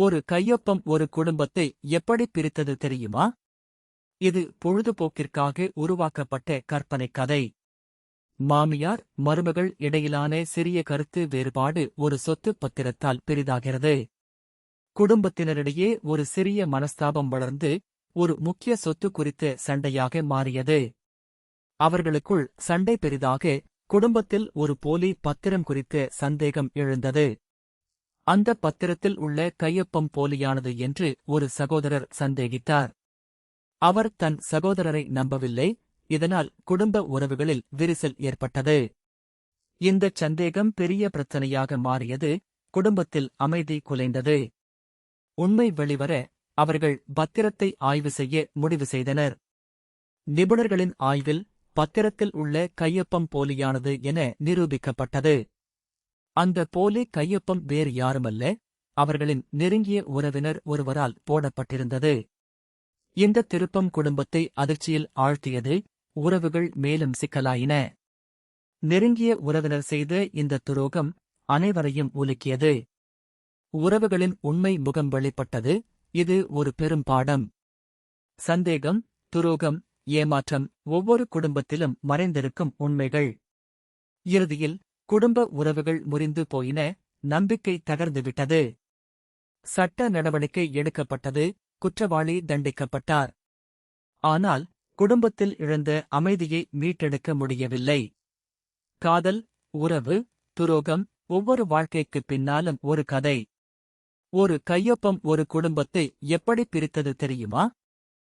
ஒரு கையொப்பம் ஒரு குடும்பத்தை எப்படி பிரித்தது தெரியுமா? இது பொழுதுபோக்கிற்காக உருவாக்கப்பட்ட கற்பனைக் கதை. மாமியார் மருமகள் இடையிலான சிறிய கருத்து வேறுபாடு ஒரு சொத்து பத்திரத்தால் பெரிதாகிறது. குடும்பத்தினரிடையே ஒரு சிறிய மனஸ்தாபம் வளர்ந்து ஒரு முக்கிய சொத்து குறித்த சண்டையாக மாறியது. அவர்களுக்குள் சண்டை பெரிதாக குடும்பத்தில் ஒரு போலி பத்திரம் குறித்த சந்தேகம் எழுந்தது. அந்த பத்திரத்தில் உள்ள கையொப்பம் போலியானது என்று ஒரு சகோதரர் சந்தேகித்தார். அவர் தன் சகோதரரை நம்பவில்லை. இதனால் குடும்ப உறவுகளில் விரிசல் ஏற்பட்டது. இந்தச் சந்தேகம் பெரிய பிரச்சனையாக மாறியது. குடும்பத்தில் அமைதி குலைந்தது. உண்மை வெளிவர அவர்கள் பத்திரத்தை ஆய்வு செய்ய முடிவு செய்தனர். நிபுணர்களின் ஆய்வில் பத்திரத்தில் உள்ள கையொப்பம் போலியானது என நிரூபிக்கப்பட்டது. அந்த போலி கையொப்பம் வேறு யாருமல்ல, அவர்களின் நெருங்கிய உறவினர் ஒருவரால் போடப்பட்டிருந்தது. இந்த திருப்பம் குடும்பத்தை அதிர்ச்சியில் ஆழ்த்தியது. உறவுகள் மேலும் சிக்கலாயின. நெருங்கிய உறவினர் செய்த இந்த துரோகம் அனைவரையும் உலுக்கியது. உறவுகளின் உண்மை முகம் வெளிப்பட்டது. இது ஒரு பெரும் பாடம். சந்தேகம், துரோகம், ஏமாற்றம், ஒவ்வொரு குடும்பத்திலும் மறைந்திருக்கும் உண்மைகள். இறுதியில் குடும்ப உறவுகள் முறிந்து போயின. நம்பிக்கை தகர்ந்துவிட்டது. சட்ட நடவடிக்கை எடுக்கப்பட்டது. குற்றவாளி தண்டிக்கப்பட்டார். ஆனால் குடும்பத்தில் இழந்த அமைதியை மீட்டெடுக்க முடியவில்லை. காதல், உறவு, துரோகம், ஒவ்வொரு வாழ்க்கைக்குப் பின்னாலும் ஒரு கதை. ஒரு கையொப்பம் ஒரு குடும்பத்தை எப்படி பிரித்தது தெரியுமா?